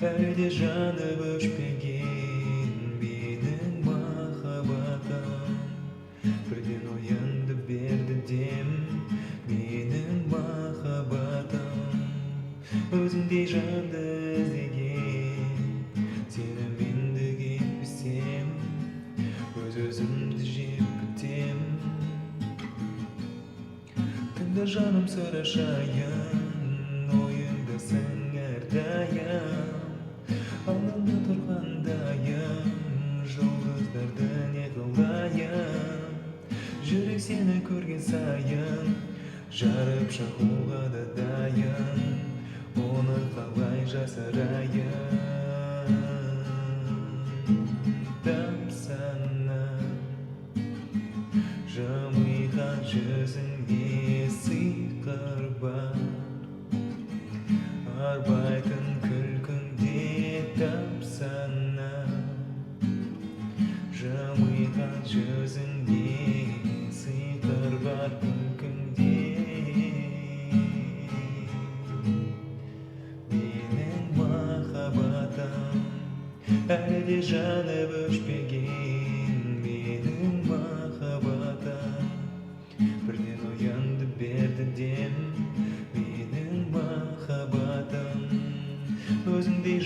Әлі де жанып өшпеген менің махаббатым. Бірден оянды берді дем менің махаббатым. Өзіңдей жанды іздеген сені кетпесем, өз-өзімді жеп бітем. Тыңда жаным сұрашайын, ойыңдасың әрдайым. Алдыңда тұрғандайым, жұлдыздарды не қылайын. Жүрек сені көрген сайын, жарып шағуға да дайын. Оны қалай жасырайын? Тамсана жымиған жүзіңде сиқыр бар, арбайтын күлкіңде тамсана. Жымиған жүзіңде сиқыр бар күлкіңде. Менің махаббатым әлі де жанып өшпеген менің махаббатым. Бірден оянды берді дем менің махаббатым. Өзіңдей